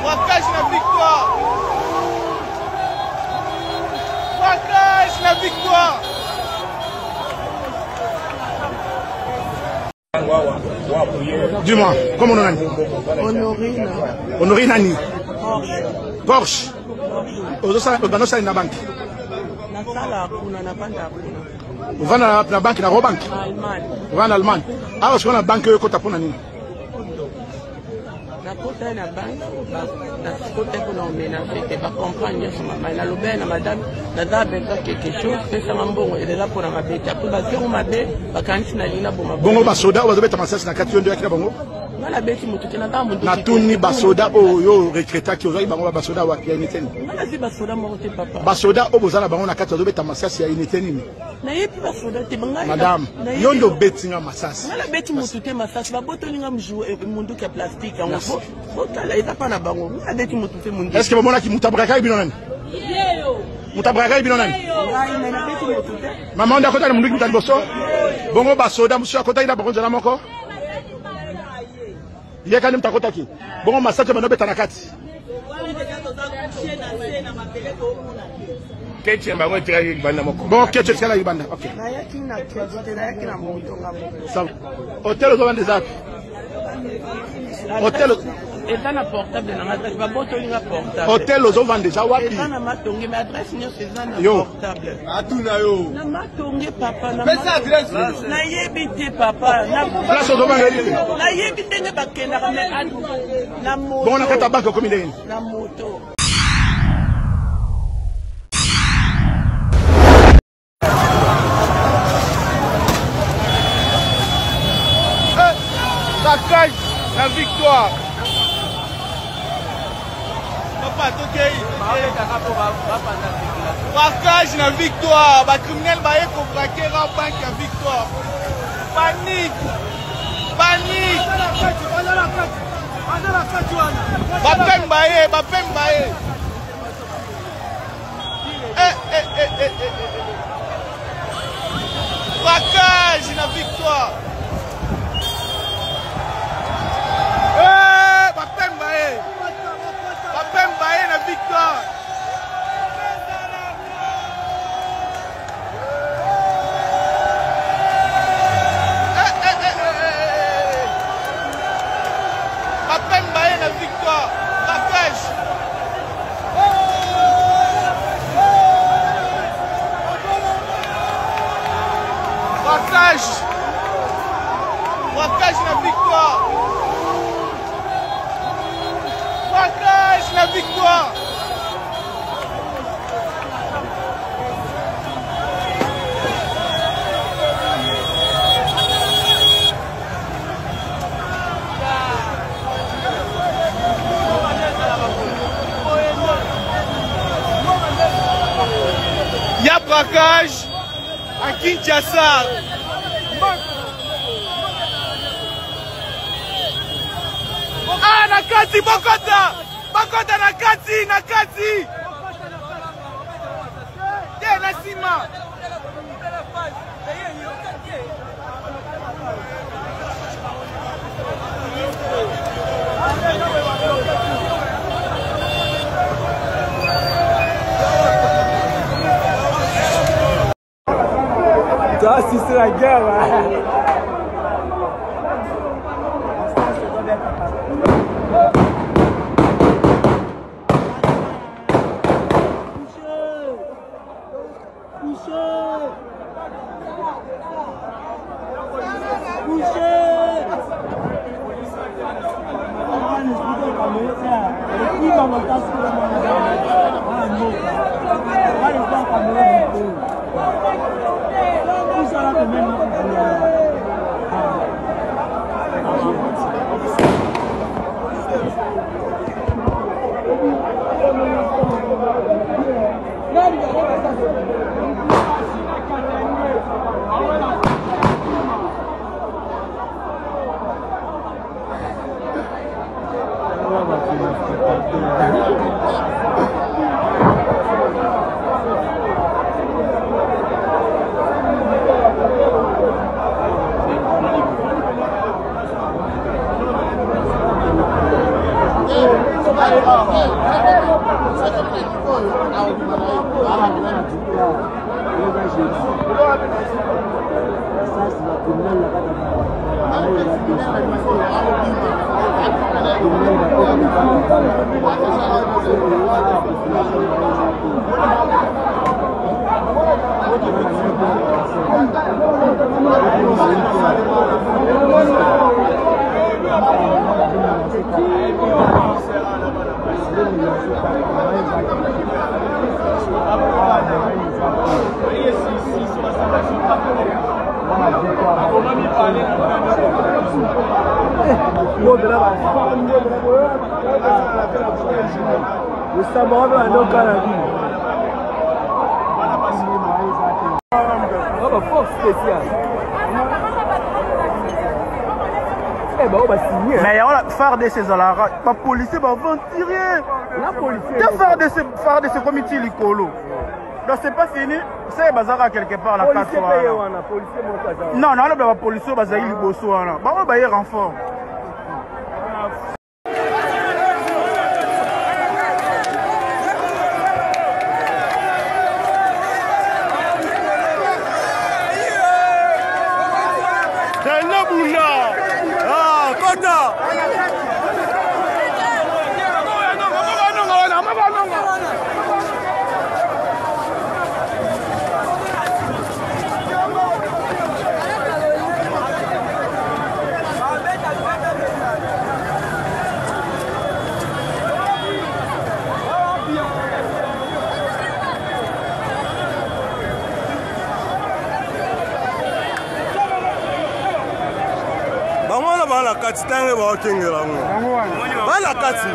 Braquage la victoire. Braquage la victoire. Dis-moi, comment on a dit? Honorine. Honorine Nani. Porsche. Porsche. Au na banque. Nasala kuna na banda kuna. Vous vendez la banque, la banque. Allemagne. Vous vendez l'Allemagne. Alors, je vais la banque, je vais pour Nani. Na kota na banque, na kota kuna ménager, te pas comprendre sur ma main. Na lobe na madame, na da besoin quelque chose, c'est ça mbongo, et là pour na mabete. Après ba zéro mabe, ba kanisi na lina bon mabongo. Bongo ba soda, on va mettre massage na 4 de bongo. Na beti mutuke na ta mutuke. Na tuni ba soda o yo recruter qui ozoi bango ba soda wa kia initeni. Na si ba soda mo te papa. Ba soda o bozala bango na 4 zo mettre massage ya initeni. Na yepi ba soda te banga. Madame, yondo betinga massage. Na beti mutuke massage ba botolinga mjou mundu ka plastique en fo. Botala eza pa na bango. Na beti mutuke mundu. Est-ce que maman qui mutabraka ibino nani? Mutabraka ibino nani? Maman nda kota mundu mutali boso. Bongo ba soda musu akota ina bongo jana moko. Il y a quand même ta côte qui. Bon, ma salle, tu m'as bêta na kati. Bon, qu'est-ce que c'est là, Ibanda? Ok. Hôtel aux hommes des actes. Hôtel. Et dans la portable, hôtel aux hommes des Awapi. Et dans la matongue, mais adresse, c'est dans la portable. Atuna yo. Na matongue, papa. Mais ça adresse. Na yebite, papa. Place aux hommes des na yebite, ne bakena, mais na moto. Bon, on a qu'à ta banque comme il est. Na moto. Braquage la victoire. Braquage la victoire. Les criminels vont braquer la banque la victoire. Panique. Panique. Bapembaye. Braquage la victoire. Bapembaye la victoire. Bapembaye la victoire. Braquage. Braquage. Braquage la victoire. Braquage la victoire. Il y a braquage à Kinshasa. Ah, Nakati, Bokota! Bokota, Nakati, Nakati! Yeah, Nassima! Tu as assisté à la guerre, hein? Mais il y a la phare de ces alara, pas policier, va tirer. La police. Phare de ce comité licolo. Donc c'est pas fini, c'est bazara quelque part la carte. Non, non, la police va zaï liboso là. Bah on va y renfort. la kati tange ba okengela ngo bala kati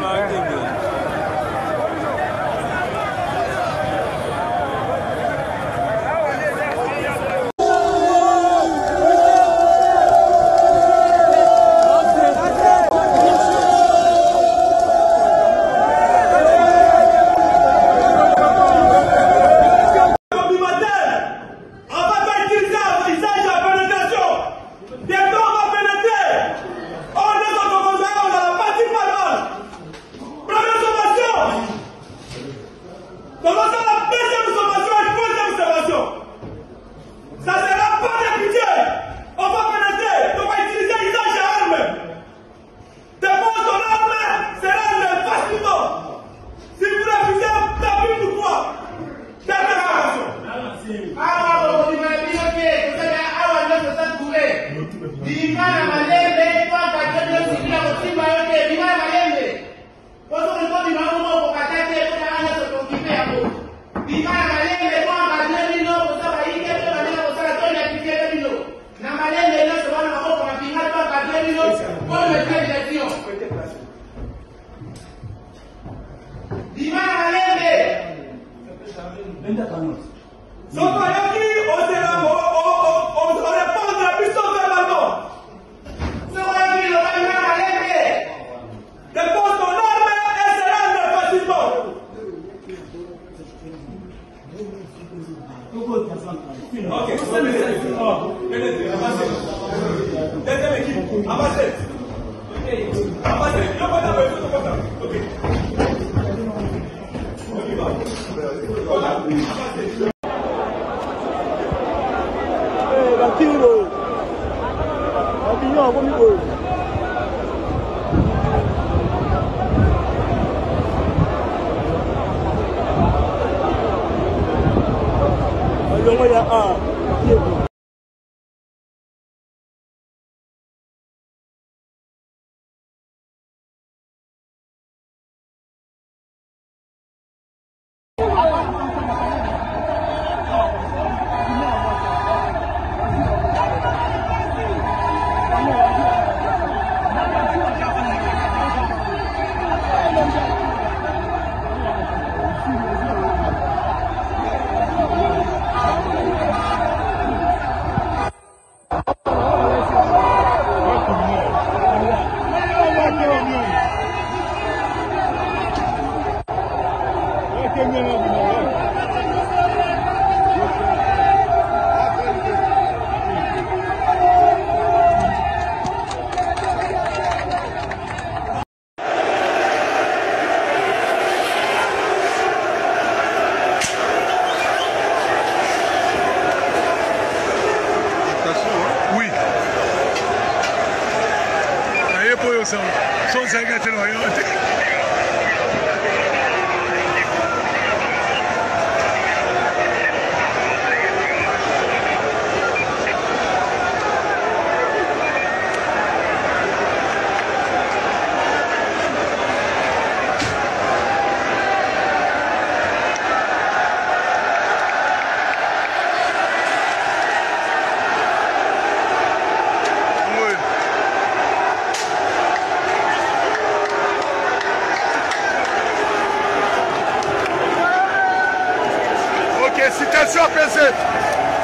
Situation apaisée.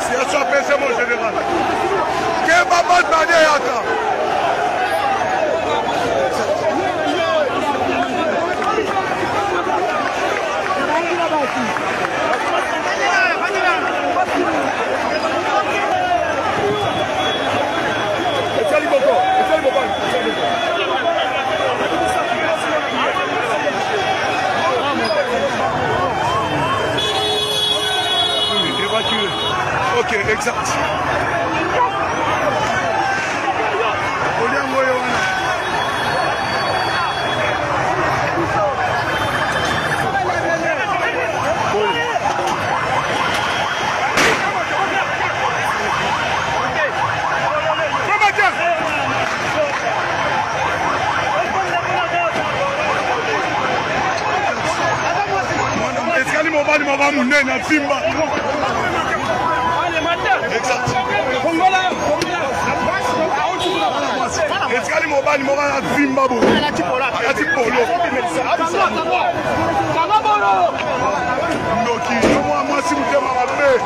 Situation apaisée, mon général. Quel moment de manière attend? Ok, exact. Etikali mobali moka na vimba bo. Ati polo. Ndoki, moi si vous t'aimez ma paix.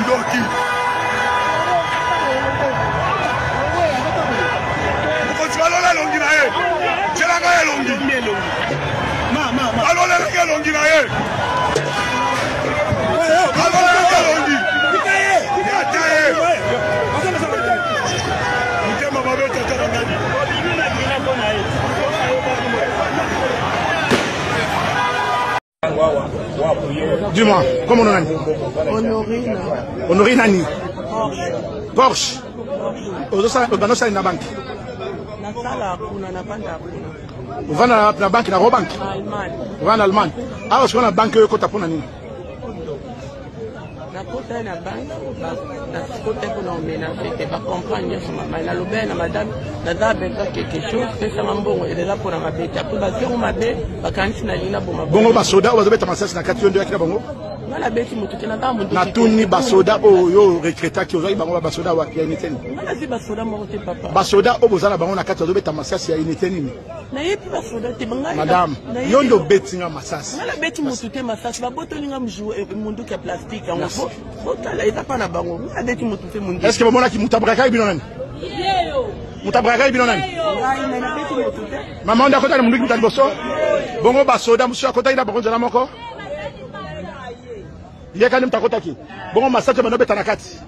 Ndoki. Pourquoi tu vas lola longi na ye? Tu la ga longi. Mama. Alola ga longi na ye. Alola ga longi. Dis-moi, comment on a dit? Honorine Nani. Porsche. Aujourd'hui, na banque. Vous vendez la banque, la Robank. Vous vendez l'Allemagne. Ah, est-ce qu'on a la banque côté pour Nani? Na kota na banque, na kota pour nous ménager, tu vas comprendre ça. Mais la lobe na madame, na d'abord quelque chose, c'est ça mambo, elle est là pour ma bête. Après, parce que on m'a dit, vacances na lina pour ma. Bongo basoda, on va mettre ma sas na 4 de la bongo. Na bête mutu na damu. Na tuni basoda o yo recruta qui ozali bango basoda wa kia initeni. Na zi basoda mo te papa. Basoda o bozala bango na 4 de mettre ma sas ya initeni. Na yepi basoda te banga. Madame, yondo beti nga masas. Na bête mutu te masas, ba boto linga mjou mundu ka plastique en gros. Botala eza pa na bango. Na bête mutu te mundu. Est-ce que bomona ki mutabraka bino nani? Mutabraka bino nani? Maman ndakota na mundu ki mutaliboso. Bongo basoda musu akota ina bango nzala moko. Il quand même ta côté qui bon massage bano beta na kati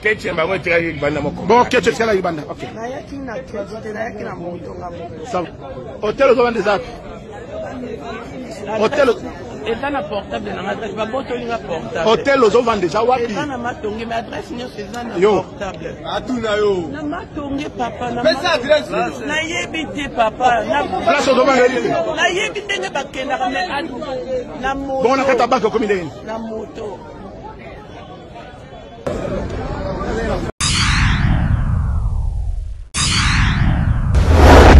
keche bango tira ibanda moko bon keche tira ibanda OK na yaki na crédit na yaki na monto ngamo ça hôtel zo vendre ça hôtel et na portable na adresse ba boto linga portable hôtel zo vendre déjà wapi et na matongi mais adresse nyo c'est ça na portable atuna yo na matongi papa na pesa adresse na yebite papa na place zo vendre na yebite ne bakenda mais adu na moto bon na kata banque comme il est na moto